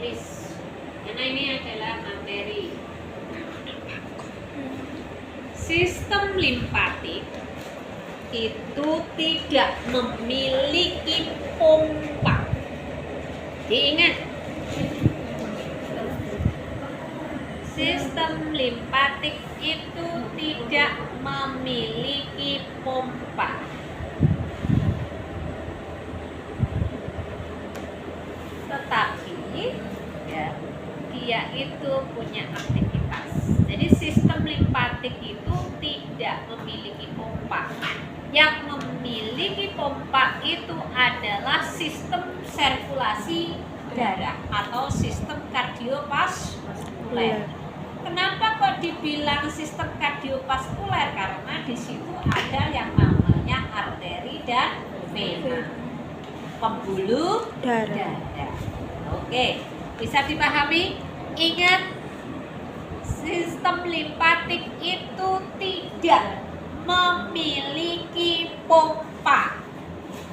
tulis. Karena ini adalah materi. Sistem limfatik itu tidak memiliki pompa. Diingat, sistem limfatik itu tidak memiliki pompa. Tetapi ya, dia itu punya aktivitas. Jadi sistem limfatik itu tidak memiliki pompa. Yang memiliki pompa itu adalah sistem sirkulasi darah atau sistem kardiovaskuler. Kenapa kok dibilang sistem kardiovaskuler? Karena di situ ada yang namanya arteri dan vena, pembuluh darah. Oke, bisa dipahami? Ingat, sistem limfatik itu tidak memiliki pompa.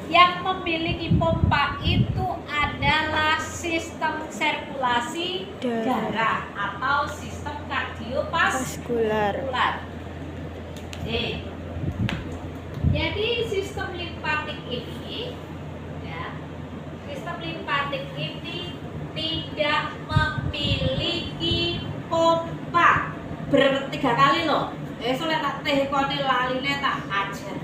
Yang memiliki pompa itu adalah sistem sirkulasi darah atau sistem kardiovaskuler. Jadi sistem limfatik ini, ya, sistem limfatik ini tidak memiliki pompa. Berarti 3 kali loh. Soalnya tak teh kone laline tak ajar.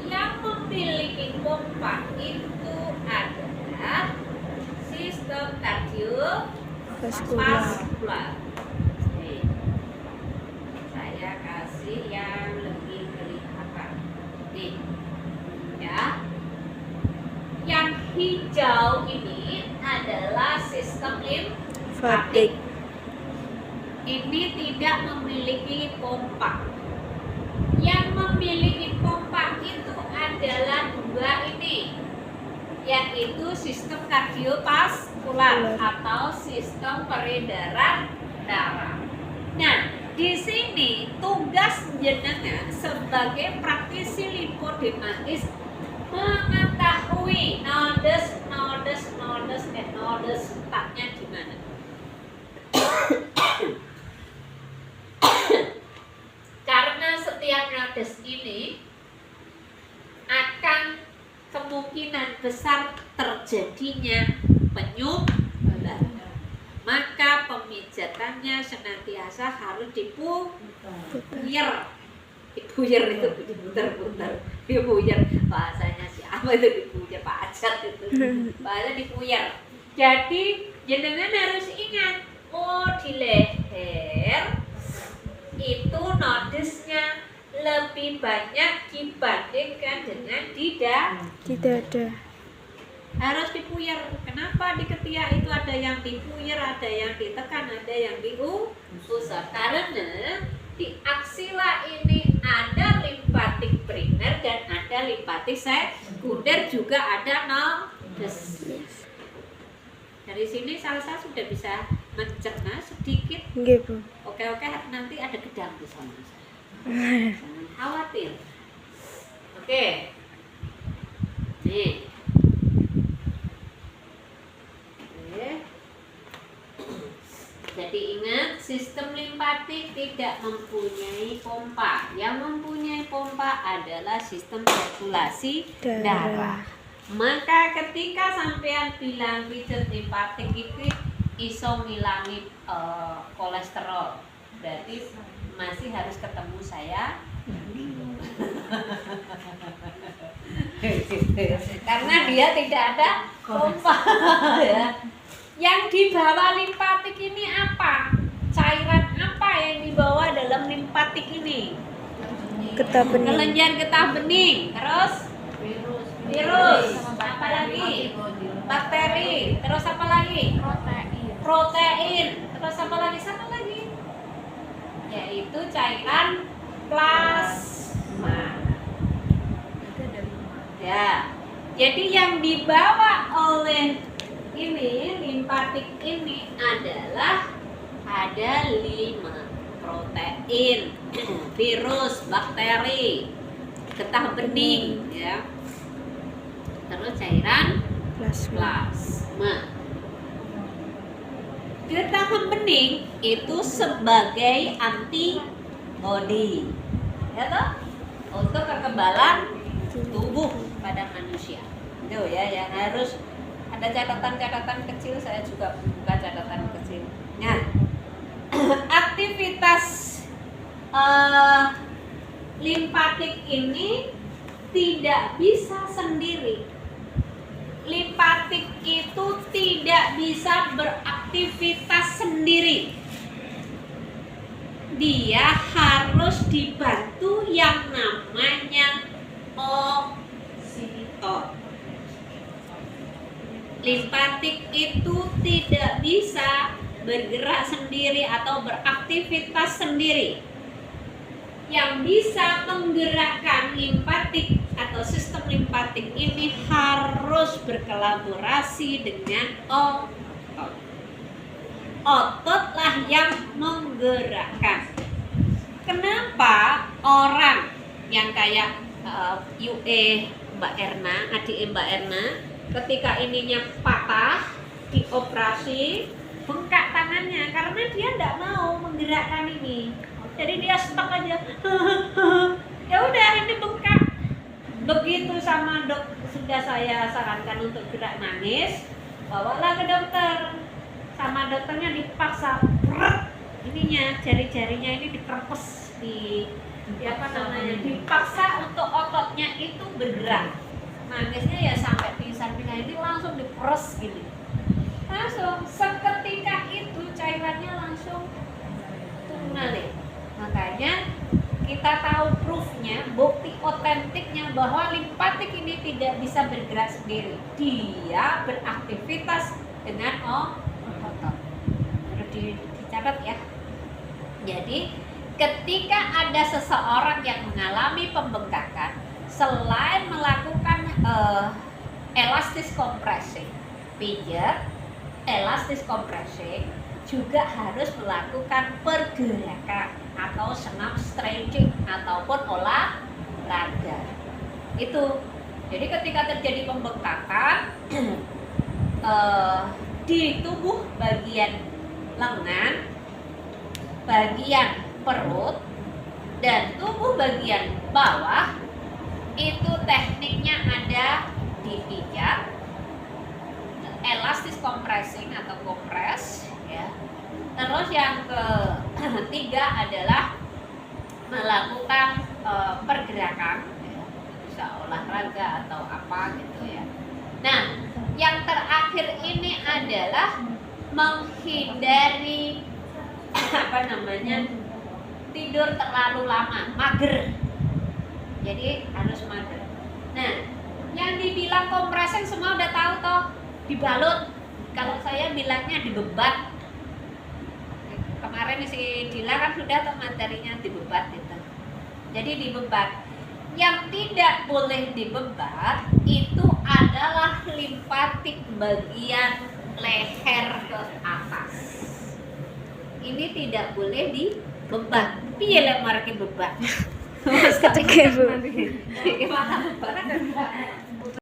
Yang memiliki pompa itu adalah sistem kardiovaskuler. Saya kasih yang lebih kelihatan. Nih, ya. Yang hijau ini adalah sistem limfatik. Ini tidak memiliki pompa. Yang memiliki pompa itu adalah 2 ini, yaitu sistem kardiovaskuler atau sistem peredaran darah. Nah, di sini tugas jenengan sebagai praktisi limfodematis mengetahui nodes letaknya di mana. Karena setiap nodes ini akan kemungkinan besar terjadinya penyumbat, maka pemijatannya senantiasa harus dipuyer. Dipuyer itu diputer-puter, dipuyer bahasanya siapa itu, dipuyer Pak Ajat itu, bahasa dipuyer. Jadi jenengan harus ingat, di leher itu nodesnya lebih banyak dibandingkan dengan di dada. Harus dipuyer. Kenapa di ketiak itu ada yang dipuyer, ada yang ditekan, ada yang diusap? Karena di aksila ini ada limfatik primer dan ada limfatik sekunder, juga ada nodes. Dari sini Salsa sudah bisa mencerna sedikit. Gitu. Oke, nanti ada gedang di sana. Jangan khawatir. Oke. Nih. Jadi ingat, sistem limfatik tidak mempunyai pompa. Yang mempunyai pompa adalah sistem sirkulasi darah. Maka ketika sampean bilang pijet limfatik itu iso ngilangi kolesterol, berarti masih harus ketemu saya. Karena dia tidak ada pompa. Ya. Yang dibawa limfatik ini apa? Cairan apa yang dibawa dalam limfatik ini? Getah bening. Kelenjar getah bening. Terus virus. Apa lagi? Bakteri. Terus apa lagi? Protein. Terus apa lagi? Satu lagi, yaitu cairan plasma. Ya. Jadi yang dibawa oleh ini limfatik ini adalah ada 5 protein, virus, bakteri, getah bening, ya. Terus cairan plasma. Getah bening itu sebagai antibodi, ya toh, untuk kekebalan tubuh pada manusia. Itu ya yang harus ada catatan-catatan kecil. Saya juga membuka catatan kecil. Nah, aktivitas limpatik ini tidak bisa sendiri. Limpatik itu tidak bisa beraktivitas sendiri. Dia harus dibantu yang namanya ositor. Limpatik itu tidak bisa bergerak sendiri atau beraktivitas sendiri. Yang bisa menggerakkan limpatik atau sistem limpatik ini harus berkolaborasi dengan otot. Ototlah yang menggerakkan. Kenapa orang yang kayak UE Mbak Erna, adik Mbak Erna, ketika ininya patah, dioperasi, bengkak tangannya karena dia tidak mau menggerakkan ini. Jadi dia stuck aja. Ya udah, ini bengkak. Begitu sama dok, sudah saya sarankan untuk gerak nangis, bawalah ke dokter. Sama dokternya dipaksa ininya, jari-jarinya ini diperpes di apa namanya, dipaksa untuk ototnya itu bergerak. Nangisnya ya sampai pingsan-pingsan, ini langsung diperes gini. Langsung seketika itu cairannya langsung tunalik. Makanya kita tahu proofnya, bukti otentiknya bahwa limpatik ini tidak bisa bergerak sendiri. Dia beraktivitas dengan otot. Harus dicatat ya. Jadi ketika ada seseorang yang mengalami pembengkakan, selain melakukan elastis compressing, pijat, elastis compressing, juga harus melakukan pergerakan atau senam stretching ataupun olahraga. Itu. Jadi ketika terjadi pembengkakan di tubuh bagian lengan, bagian perut, dan tubuh bagian bawah, itu tekniknya ada dipijat, elastis compressing atau kompres ya. Terus yang ketiga adalah melakukan pergerakan ya, bisa olahraga atau apa gitu ya. Nah, yang terakhir ini adalah menghindari apa namanya, tidur terlalu lama, mager. Jadi harus mager. Nah, yang dibilang compressing semua udah tahu toh, dibalut. Kalau saya bilangnya dibebat. Kemarin si Dila kan sudah tuh materinya dibebat gitu. Jadi dibebat. Yang tidak boleh dibebat itu adalah limpatik bagian leher ke atas. Ini tidak boleh dibebat. Piye lek marake bebat? Ketika Bu. Gimana bebat?